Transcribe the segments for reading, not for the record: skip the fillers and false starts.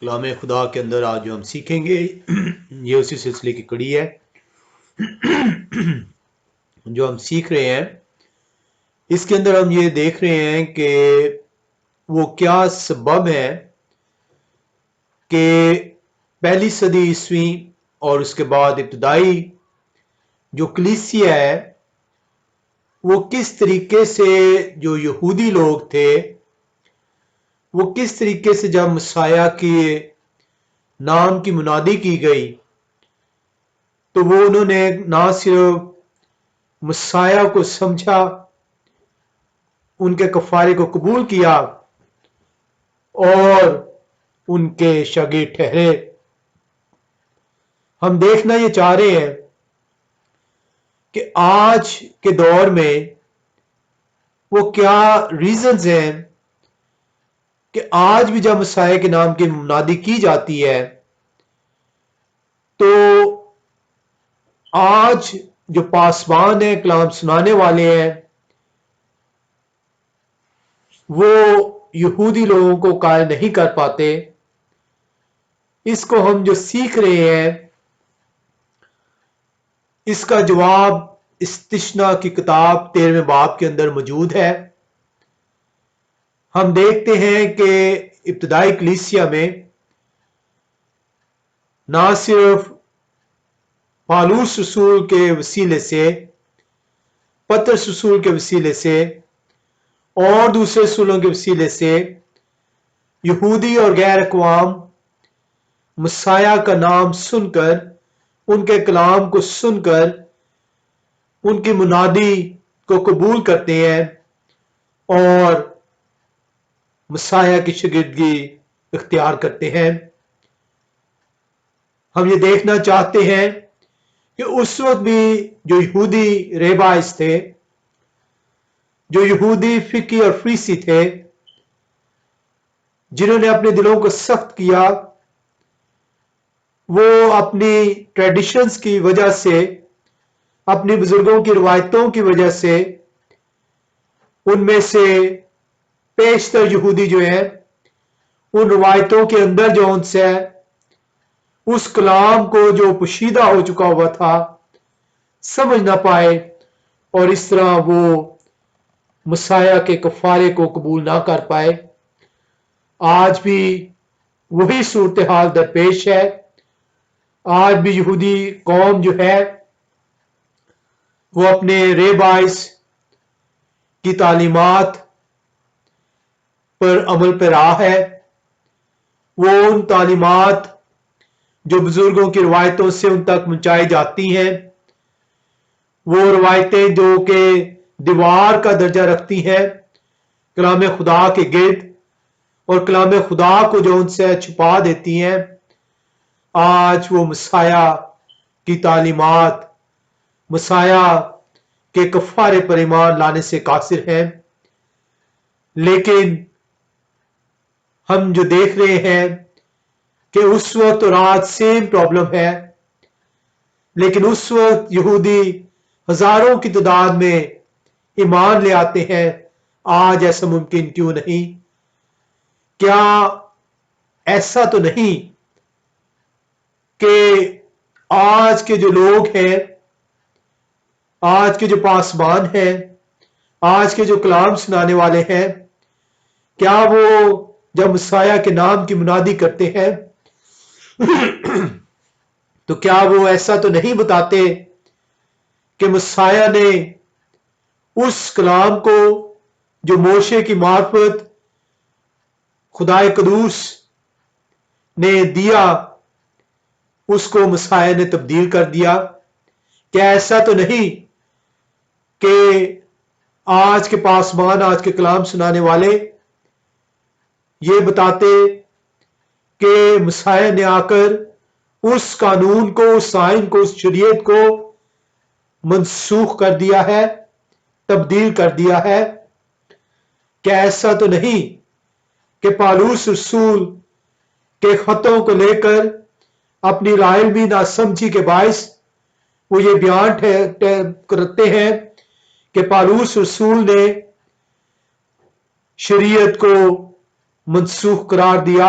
کلام خدا کے اندر آج جو ہم سیکھیں گے یہ اسی سلسلے کی کڑی ہے جو ہم سیکھ رہے ہیں. اس کے اندر ہم یہ دیکھ رہے ہیں کہ وہ کیا سبب ہے کہ پہلی صدی عیسوی اور اس کے بعد ابتدائی جو کلیسیا ہے وہ کس طریقے سے جو یہودی لوگ تھے وہ کس طریقے سے جب مسیح کے نام کی منادی کی گئی تو وہ انہوں نے نہ صرف مسیح کو سمجھا، ان کے کفارے کو قبول کیا اور ان کے شاگرد ٹھہرے. ہم دیکھنا یہ چاہ رہے ہیں کہ آج کے دور میں وہ کیا ریزنز ہیں کہ آج بھی جب مسیح کے نام کی منادی کی جاتی ہے تو آج جو پاسبان ہیں، کلام سنانے والے ہیں، وہ یہودی لوگوں کو قائل نہیں کر پاتے. اس کو ہم جو سیکھ رہے ہیں اس کا جواب استثنا کی کتاب 13ویں باب کے اندر موجود ہے. ہم دیکھتے ہیں کہ ابتدائی کلیسیا میں نہ صرف پالوس رسول کے وسیلے سے، پترس رسول کے وسیلے سے اور دوسرے رسولوں کے وسیلے سے یہودی اور غیر اقوام مسیح کا نام سن کر، ان کے کلام کو سن کر ان کی منادی کو قبول کرتے ہیں اور مسیح کی شاگردگی اختیار کرتے ہیں. ہم یہ دیکھنا چاہتے ہیں کہ اس وقت بھی جو یہودی ریبائز تھے، جو یہودی فقی اور فریسی تھے، جنہوں نے اپنے دلوں کو سخت کیا، وہ اپنی ٹریڈیشنز کی وجہ سے، اپنی بزرگوں کی روایتوں کی وجہ سے، ان میں سے پیشتر یہودی جو ہیں ان روایتوں کے اندر جو ان سے اس کلام کو جو پوشیدہ ہو چکا ہوا تھا سمجھ نہ پائے اور اس طرح وہ مسیح کے کفارے کو قبول نہ کر پائے. آج بھی وہی صورتحال درپیش ہے. آج بھی یہودی قوم جو ہے وہ اپنے ریبائز کی تعلیمات پر عمل پیرا ہے. وہ ان تعلیمات جو بزرگوں کی روایتوں سے ان تک پہنچائی جاتی ہیں، وہ روایتیں جو کہ دیوار کا درجہ رکھتی ہیں کلام خدا کے گرد، اور کلام خدا کو جو ان سے چھپا دیتی ہیں، آج وہ مسیح کی تعلیمات، مسیح کے کفارے پر ایمان لانے سے قاصر ہیں. لیکن ہم جو دیکھ رہے ہیں کہ اس وقت اور آج سیم پرابلم ہے، لیکن اس وقت یہودی ہزاروں کی تعداد میں ایمان لے آتے ہیں. آج ایسا ممکن کیوں نہیں؟ کیا ایسا تو نہیں کہ آج کے جو لوگ ہیں، آج کے جو پاسبان ہیں، آج کے جو کلام سنانے والے ہیں، کیا وہ جب مسیح کے نام کی منادی کرتے ہیں تو کیا وہ ایسا تو نہیں بتاتے کہ مسیح نے اس کلام کو جو موشے کی معرفت خدائے قدوس نے دیا، اس کو مسیح نے تبدیل کر دیا؟ کیا ایسا تو نہیں کہ آج کے پاسبان، آج کے کلام سنانے والے یہ بتاتے کہ مسیح نے آ کر اس قانون کو، اس آئین کو، اس شریعت کو منسوخ کر دیا ہے، تبدیل کر دیا ہے؟ کیا ایسا تو نہیں کہ پالوس رسول کے خطوں کو لے کر اپنی علمی ناسمجھی کے باعث وہ یہ بیان کرتے ہیں کہ پالوس رسول نے شریعت کو منسوخ قرار دیا؟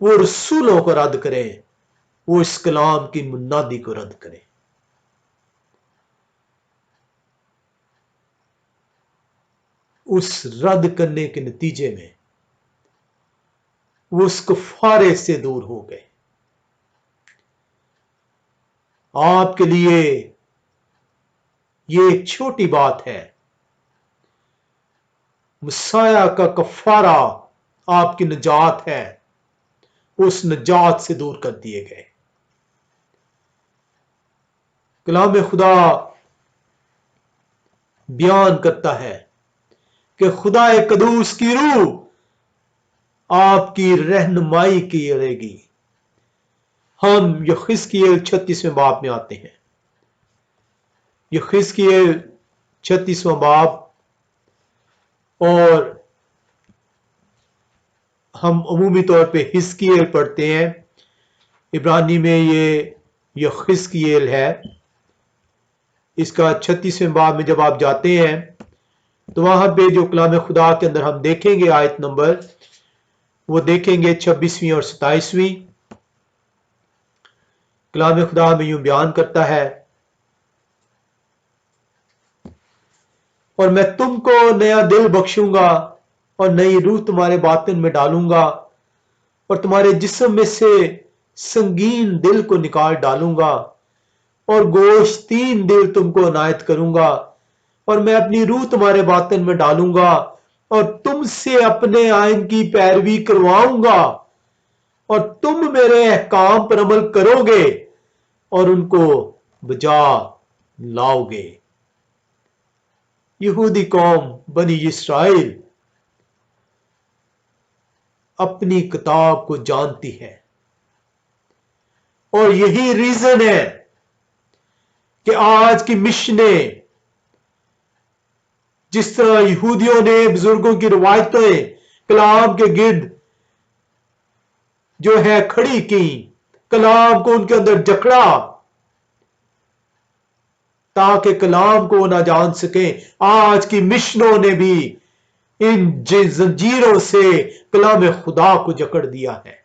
وہ رسولوں کو رد کریں، وہ اس کلام کی منادی کو رد کریں۔ اس رد کرنے کے نتیجے میں وہ اس کفارے سے دور ہو گئے۔ آپ کے لیے یہ ایک چھوٹی بات ہے، مسیح کا کفارہ آپ کی نجات ہے، اس نجات سے دور کر دیے گئے۔ کلام خدا بیان کرتا ہے کہ خدا قدوس کی روح آپ کی رہنمائی کی کرے گی۔ ہم یحزقیل 36ویں باب میں آتے ہیں۔ یحزقیل 36واں باب، اور ہم عمومی طور پہ حزقیل پڑھتے ہیں، عبرانی میں یہ یحزقیل ہے۔ اس کا 36ویں باب میں جب آپ جاتے ہیں تو وہاں پہ جو کلام خدا کے اندر ہم دیکھیں گے آیت نمبر، وہ دیکھیں گے 26ویں اور 27ویں۔ کلام خدا میں یوں بیان کرتا ہے، اور میں تم کو نیا دل بخشوں گا اور نئی روح تمہارے باطن میں ڈالوں گا، اور تمہارے جسم میں سے سنگین دل کو نکال ڈالوں گا، اور گوشتین دل تم کو عنایت کروں گا، اور میں اپنی روح تمہارے باطن میں ڈالوں گا، اور تم سے اپنے آئین کی پیروی کرواؤں گا، اور تم میرے احکام پر عمل کرو گے اور ان کو بجا لاؤ گے۔ یہودی قوم بنی اسرائیل اپنی کتاب کو جانتی ہے، اور یہی ریزن ہے کہ آج کی مشنیں جس طرح یہودیوں نے بزرگوں کی روایتیں کلام کے گرد جو ہے کھڑی کی، کلام کو ان کے اندر جکڑا تاکہ کلام کو نہ جان سکیں، آج کی مشنوں نے بھی ان زنجیروں سے کلام خدا کو جکڑ دیا ہے،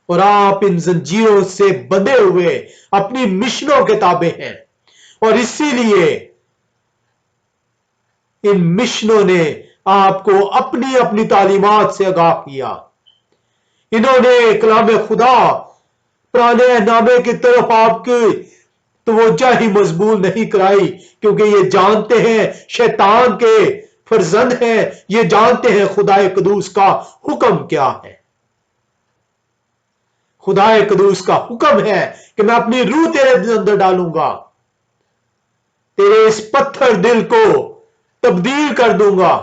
اور آپ ان زنجیروں سے بندھے ہوئے اپنی مشنوں کے تابع ہیں، اور اسی لیے ان مشنوں نے آپ کو اپنی اپنی تعلیمات سے آگاہ کیا۔ انہوں نے کلام خدا پرانے نامے کی طرف آپ کی توجہ ہی مضبوط نہیں کرائی، کیونکہ یہ جانتے ہیں شیطان کے فرزند ہیں، یہ جانتے ہیں خدا قدوس کا حکم کیا ہے۔ خدا قدوس کا حکم ہے کہ میں اپنی روح تیرے اندر ڈالوں گا، تیرے اس پتھر دل کو تبدیل کر دوں گا،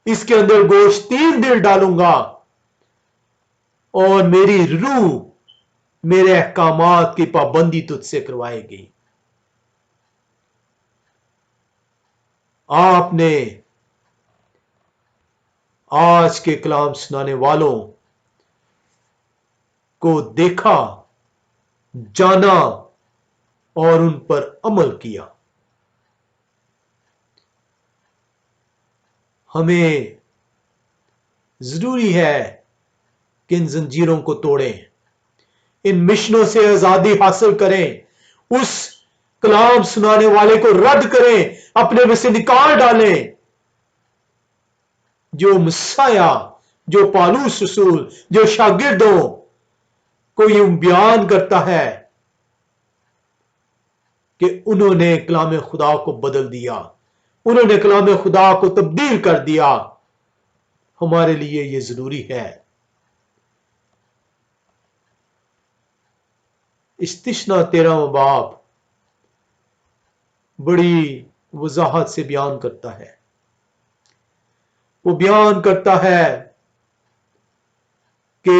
اس کے اندر گوشتین دل ڈالوں گا، اور میری روح میرے احکامات کی پابندی تجھ سے کروائے گی۔ آپ نے آج کے کلام سنانے والوں کو دیکھا، جانا اور ان پر عمل کیا۔ ہمیں ضروری ہے کہ ان زنجیروں کو توڑیں، ان مشنوں سے آزادی حاصل کریں، اس کلام سنانے والے کو رد کریں، اپنے میں سے نکال ڈالیں جو مسیح، جو پالوس رسول، جو شاگردوں کو یوں بیان کرتا ہے کہ انہوں نے کلام خدا کو بدل دیا، انہوں نے کلام خدا کو تبدیل کر دیا۔ ہمارے لیے یہ ضروری ہے۔ استثنا 13واں باب بڑی وضاحت سے بیان کرتا ہے۔ وہ بیان کرتا ہے کہ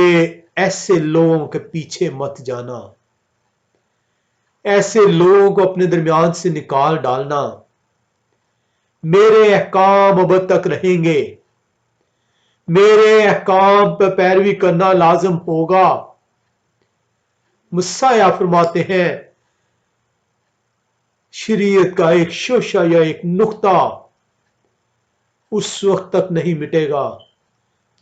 ایسے لوگوں کے پیچھے مت جانا، ایسے لوگوں کو اپنے درمیان سے نکال ڈالنا۔ میرے احکام اب تک رہیں گے، میرے احکام پر پیروی کرنا لازم ہوگا۔ مسیح فرماتے ہیں شریعت کا ایک شوشہ یا ایک نقطہ اس وقت تک نہیں مٹے گا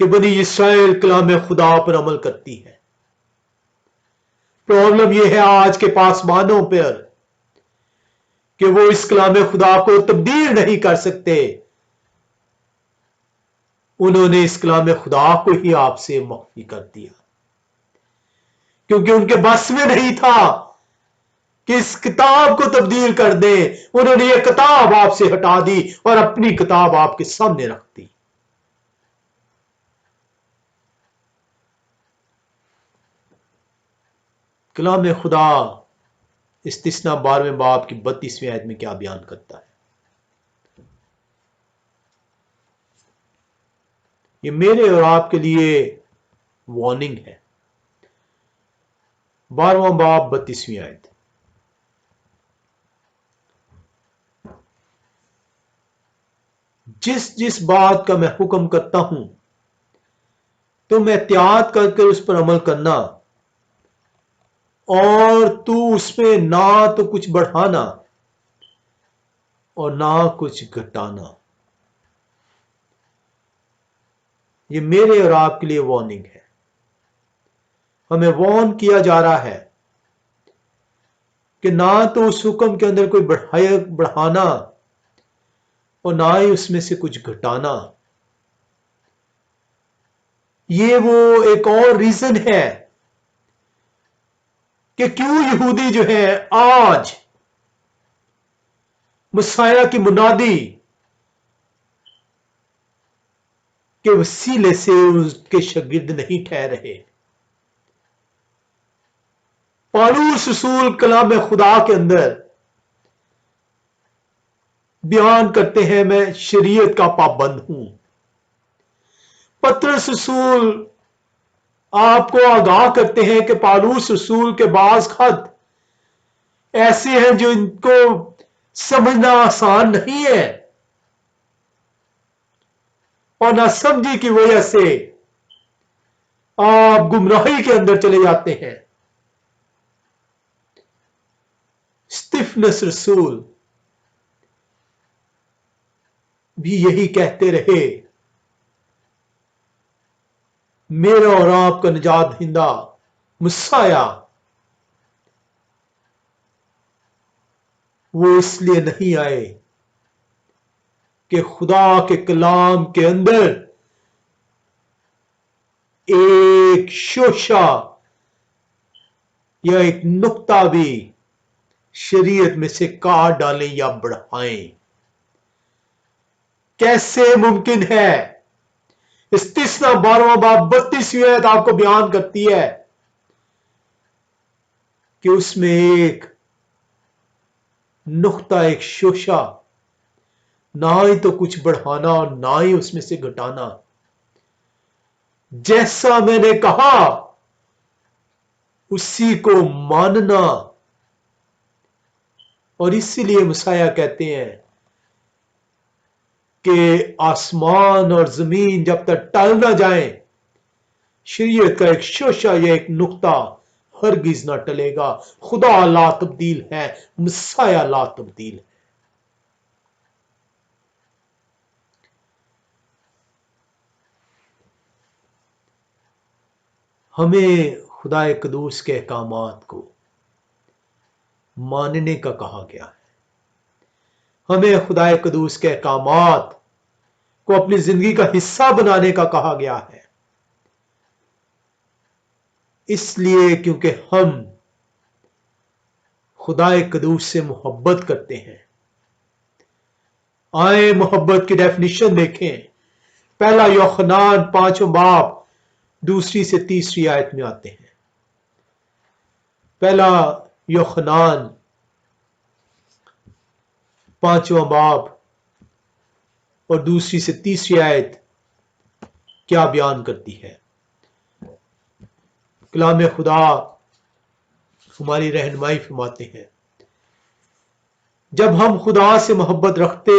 کہ بنی اسرائیل کلام خدا پر عمل کرتی ہے۔ پرابلم یہ ہے آج کے پاسبانوں پر کہ وہ اس کلام خدا کو تبدیل نہیں کر سکتے۔ انہوں نے اس کلام خدا کو ہی آپ سے مخفی کر دیا، کیونکہ ان کے بس میں نہیں تھا کہ اس کتاب کو تبدیل کر دیں۔ انہوں نے یہ کتاب آپ سے ہٹا دی اور اپنی کتاب آپ کے سامنے رکھ دی۔ کلام خدا استثنا 12ویں باب کی 32ویں آیت میں کیا بیان کرتا ہے؟ یہ میرے اور آپ کے لیے وارننگ ہے۔ 12واں باب 32ویں آیت، جس بات کا میں حکم کرتا ہوں تم احتیاط کر کے اس پر عمل کرنا، اور تو اس میں نہ تو کچھ بڑھانا اور نہ کچھ گھٹانا۔ یہ میرے اور آپ کے لیے وارننگ ہے۔ ہمیں وارن کیا جا رہا ہے کہ نہ تو اس حکم کے اندر کوئی بڑھانا اور نہ ہی اس میں سے کچھ گھٹانا۔ یہ وہ ایک اور ریزن ہے کہ کیوں یہودی جو ہیں آج مسیح کی منادی کے وسیلے سے اس کے شاگرد نہیں ٹھہر رہے۔ پالوس رسول کلام خدا کے اندر بیان کرتے ہیں میں شریعت کا پابند ہوں۔ پطرس رسول آپ کو آگاہ کرتے ہیں کہ پالوس رسول کے بعض خط ایسے ہیں جو ان کو سمجھنا آسان نہیں ہے، اور نہ سمجھی کی وجہ سے آپ گمراہی کے اندر چلے جاتے ہیں۔ اسطفنس رسول بھی یہی کہتے رہے، میرا اور آپ کا نجات دہندہ مسیح وہ اس لیے نہیں آئے کہ خدا کے کلام کے اندر ایک شوشہ یا ایک نقطہ بھی شریعت میں سے کاٹ ڈالیں یا بڑھائیں۔ کیسے ممکن ہے؟ استثنا 12واں باب 32ویں آیت آپ کو بیان کرتی ہے کہ اس میں ایک نقطہ، ایک شوشہ، نہ ہی تو کچھ بڑھانا اور نہ ہی اس میں سے گھٹانا۔ جیسا میں نے کہا اسی کو ماننا۔ اور اسی لیے مسیح کہتے ہیں کہ آسمان اور زمین جب تک ٹل نہ جائیں، شریعت کا ایک شوشہ یا ایک نقطہ ہرگز نہ ٹلے گا۔ خدا لا تبدیل ہے، مسیح لا تبدیل ہے۔ ہمیں خدا قدوس کے احکامات کو ماننے کا کہا گیا ہے۔ ہمیں خدا قدوس کے احکامات کو اپنی زندگی کا حصہ بنانے کا کہا گیا ہے، اس لیے کیونکہ ہم خدا قدوس سے محبت کرتے ہیں۔ آئیں محبت کی ڈیفینیشن دیکھیں۔ پہلا یوحنا 5واں باب 2 سے 3 آیت میں آتے ہیں۔ پہلا یوحنا 5واں باب اور 2 سے 3 آیت کیا بیان کرتی ہے؟ کلام خدا ہماری رہنمائی فرماتے ہیں، جب ہم خدا سے محبت رکھتے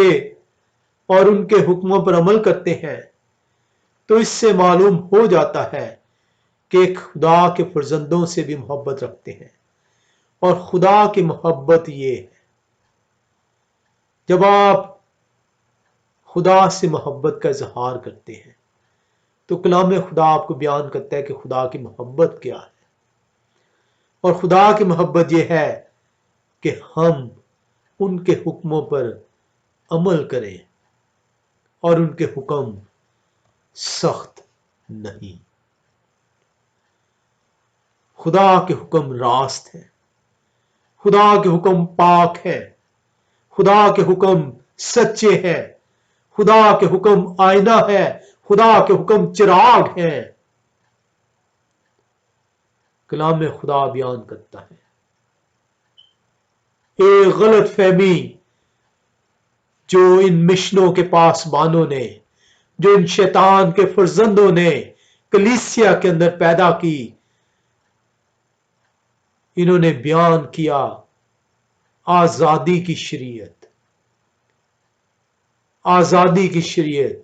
اور ان کے حکموں پر عمل کرتے ہیں تو اس سے معلوم ہو جاتا ہے کہ خدا کے فرزندوں سے بھی محبت رکھتے ہیں، اور خدا کی محبت یہ ہے جب آپ خدا سے محبت کا اظہار کرتے ہیں تو کلام خدا آپ کو بیان کرتا ہے کہ خدا کی محبت کیا ہے، اور خدا کی محبت یہ ہے کہ ہم ان کے حکموں پر عمل کریں، اور ان کے حکم سخت نہیں۔ خدا کے حکم راست ہیں، خدا کے حکم پاک ہے، خدا کے حکم سچے ہیں، خدا کے حکم آئینہ ہے، خدا کے حکم چراغ ہیں۔ کلام خدا بیان کرتا ہے ایک غلط فہمی جو ان مشنوں کے پاسبانوں نے، جو ان شیطان کے فرزندوں نے کلیسیا کے اندر پیدا کی، انہوں نے بیان کیا آزادی کی شریعت، آزادی کی شریعت،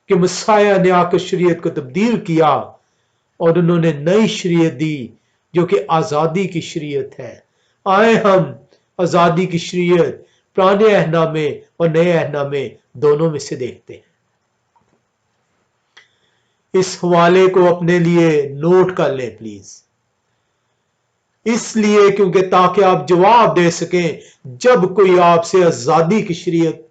کہ مسیح نے آ کر شریعت کو تبدیل کیا اور انہوں نے نئی شریعت دی جو کہ آزادی کی شریعت ہے۔ آئے ہم آزادی کی شریعت پرانے عہد نامے اور نئے عہد نامے دونوں میں سے دیکھتے ہیں۔ اس حوالے کو اپنے لیے نوٹ کر لیں پلیز، اس لیے کیونکہ تاکہ آپ جواب دے سکیں جب کوئی آپ سے آزادی کی شریعت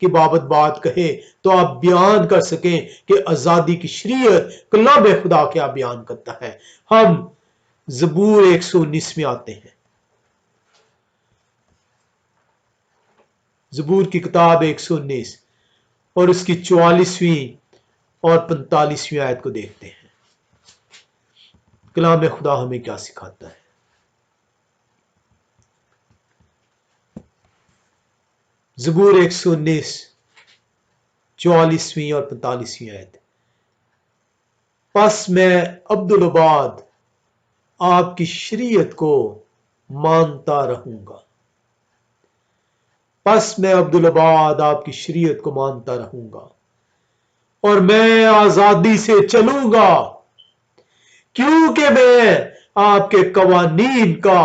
کی بابت بات کہے تو آپ بیان کر سکیں کہ آزادی کی شریعت کلام خدا کیا بیان کرتا ہے۔ ہم زبور 119 میں آتے ہیں، زبور کی کتاب 119 اور اس کی 44ویں اور 45ویں آیت کو دیکھتے ہیں۔ کلام خدا ہمیں کیا سکھاتا ہے؟ زبور 119 44ویں اور 45ویں آیت۔ پس میں عبدالعباد آپ کی شریعت کو مانتا رہوں گا، پس میں عبدالعباد آپ کی شریعت کو مانتا رہوں گا اور میں آزادی سے چلوں گا، کیونکہ میں آپ کے قوانین کا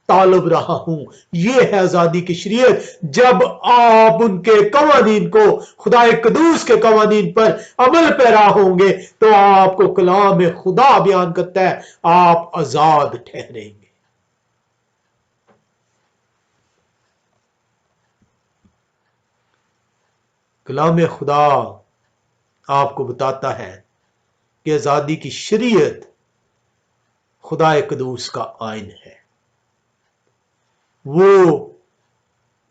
طالب رہا ہوں۔ یہ ہے آزادی کی شریعت، جب آپ ان کے قوانین کو، خدا قدوس کے قوانین پر عمل پیرا ہوں گے تو آپ کو کلام خدا بیان کرتا ہے آپ آزاد ٹھہریں گے۔ کلام خدا آپ کو بتاتا ہے کہ آزادی کی شریعت خدا قدوس کا آئین ہے، وہ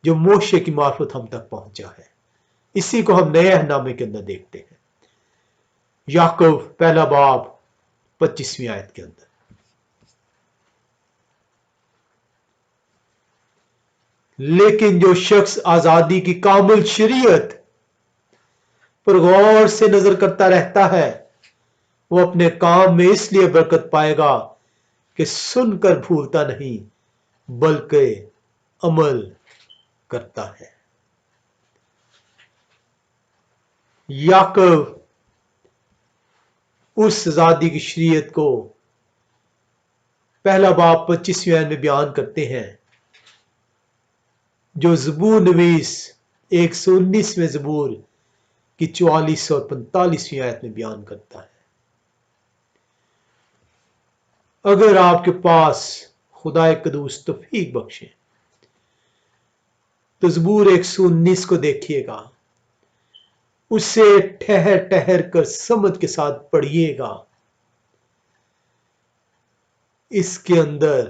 جو موشے کی معرفت ہم تک پہنچا ہے۔ اسی کو ہم نئے عہد نامے کے اندر دیکھتے ہیں، یعقوب پہلا باب 25ویں آیت کے اندر۔ لیکن جو شخص آزادی کی کامل شریعت پر غور سے نظر کرتا رہتا ہے وہ اپنے کام میں اس لیے برکت پائے گا کہ سن کر بھولتا نہیں بلکہ عمل کرتا ہے۔ یعقوب اس آزادی کی شریعت کو پہلا باب 25ویں آیت میں بیان کرتے ہیں جو زبور نویس 119ویں زبور کی 44 اور 45ویں آیت میں بیان کرتا ہے۔ اگر آپ کے پاس خدا قدوس توفیق بخشے تو زبور 119 کو دیکھیے گا، اسے ٹھہر ٹھہر کر سمجھ کے ساتھ پڑھیے گا۔ اس کے اندر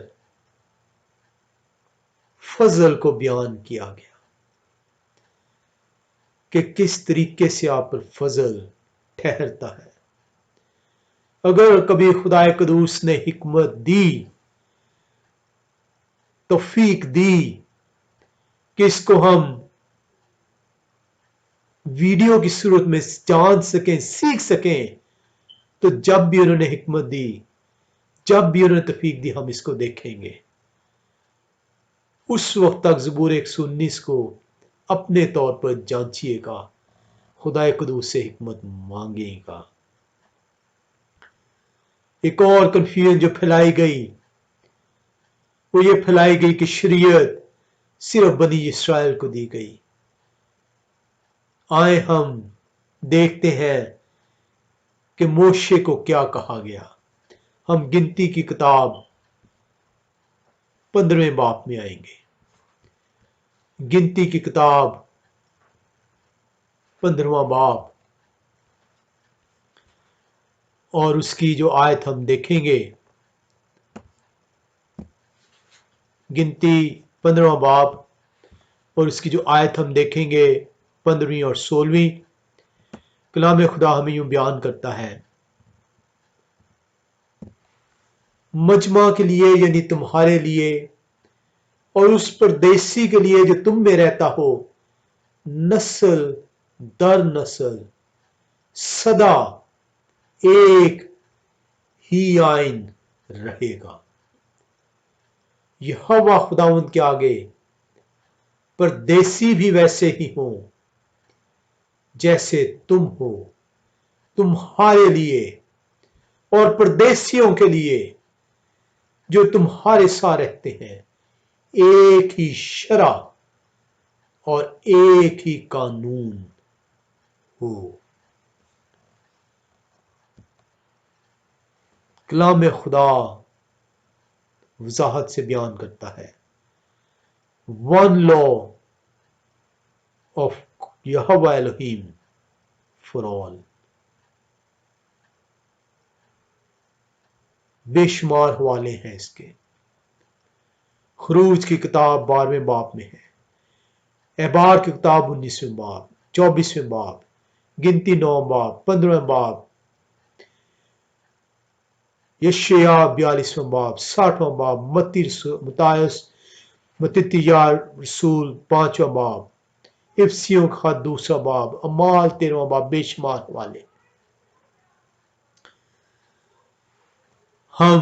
فضل کو بیان کیا گیا کہ کس طریقے سے آپ پر فضل ٹھہرتا ہے۔ اگر کبھی خدا قدوس نے حکمت دی، توفیق دی کہ اس کو ہم ویڈیو کی صورت میں جان سکیں، سیکھ سکیں، تو جب بھی انہوں نے حکمت دی، جب بھی انہوں نے توفیق دی، ہم اس کو دیکھیں گے۔ اس وقت تک زبور 119 کو اپنے طور پر جانچیے گا، خدا قدوس سے حکمت مانگے گا۔ ایک اور کنفیوژن جو پھیلائی گئی وہ یہ پھیلائی گئی کہ شریعت صرف بنی اسرائیل کو دی گئی۔ آئے ہم دیکھتے ہیں کہ موشے کو کیا کہا گیا۔ ہم گنتی کی کتاب 15ویں باب میں آئیں گے۔ گنتی کی کتاب 15واں باب اور اس کی جو آیت ہم دیکھیں گے، گنتی 15واں باب اور اس کی جو آیت ہم دیکھیں گے 15ویں اور 16ویں، کلام خدا ہمیں یوں بیان کرتا ہے، مجمع کے لیے یعنی تمہارے لیے اور اس پردیسی کے لیے جو تم میں رہتا ہو، نسل در نسل سدا ایک ہی آئین رہے گا۔ یہوہ خداوند کے آگے پردیسی بھی ویسے ہی ہوں جیسے تم ہو، تمہارے لیے اور پردیسیوں کے لیے جو تمہارے ساتھ رہتے ہیں ایک ہی شرع اور ایک ہی قانون ہو۔ کلام خدا وضاحت سے بیان کرتا ہے، one law of Yahweh Elohim for all. بے شمار حوالے ہیں اس کے۔ خروج کی کتاب 12ویں باب میں ہے، احبار کی کتاب 19ویں باب، 24ویں باب، گنتی 9 باب، 15ویں باب، یشعیاء 42واں باب، 60واں باب، متتیاہ رسول 5واں باب، افسیوں کا خط 2 باب، اعمال 13واں باب، بے شمار حوالے۔ ہم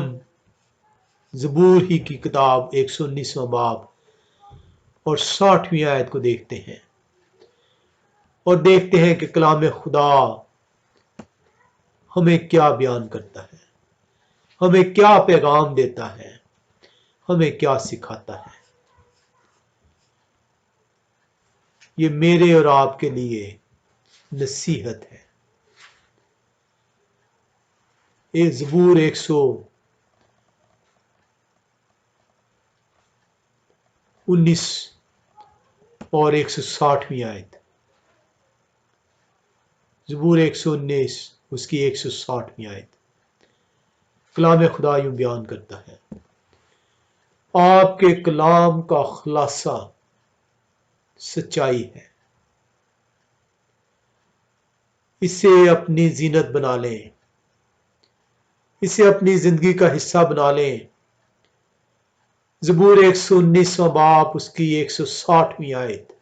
زبور ہی کی کتاب 119واں باب اور 60ویں آیت کو دیکھتے ہیں اور دیکھتے ہیں کہ کلام خدا ہمیں کیا بیان کرتا ہے، ہمیں کیا پیغام دیتا ہے، ہمیں کیا سکھاتا ہے۔ یہ میرے اور آپ کے لیے نصیحت ہے۔ یہ زبور 119 اور 160ویں آیت، زبور 119 اس کی 160ویں آیت، کلام خدا یوں بیان کرتا ہے، آپ کے کلام کا خلاصہ سچائی ہے، اسے اپنی زینت بنا لیں، اسے اپنی زندگی کا حصہ بنا لیں۔ زبور 119واں باب اس کی 160ویں آیت،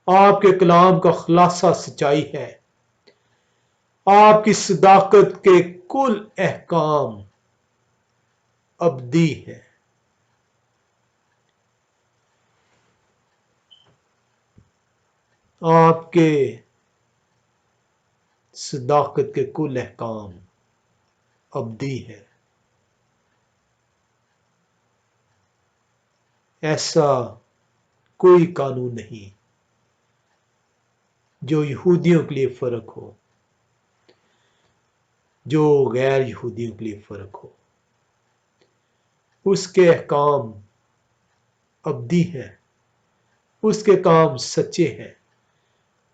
آپ کے کلام کا خلاصہ سچائی ہے، آپ کی صداقت کے کل احکام ابدی ہے۔ آپ کے صداقت کے کل احکام ابدی ہے۔ ایسا کوئی قانون نہیں جو یہودیوں کے لیے فرق ہو، جو غیر یہودیوں کے لیے فرق ہو۔ اس کے احکام ابدی ہیں، اس کے کام سچے ہیں،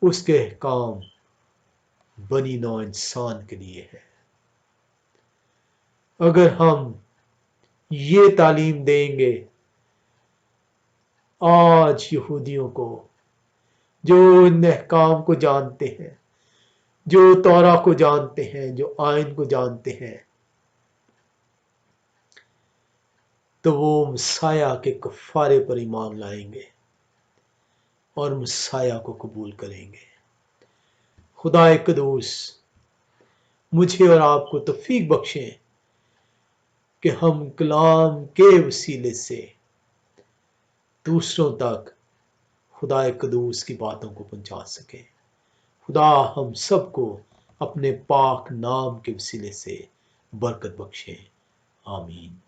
اس کے احکام بنی نوع انسان کے لیے ہے۔ اگر ہم یہ تعلیم دیں گے آج یہودیوں کو، جو ان احکام کو جانتے ہیں، جو تورا کو جانتے ہیں، جو آئین کو جانتے ہیں، تو وہ مسیح کے کفارے پر ایمان لائیں گے اور مسیح کو قبول کریں گے۔ خدا قدوس مجھے اور آپ کو توفیق بخشیں کہ ہم کلام کے وسیلے سے دوسروں تک خدا قدوس کی باتوں کو پہنچا سکیں۔ خدا ہم سب کو اپنے پاک نام کے وسیلے سے برکت بخشے، آمین۔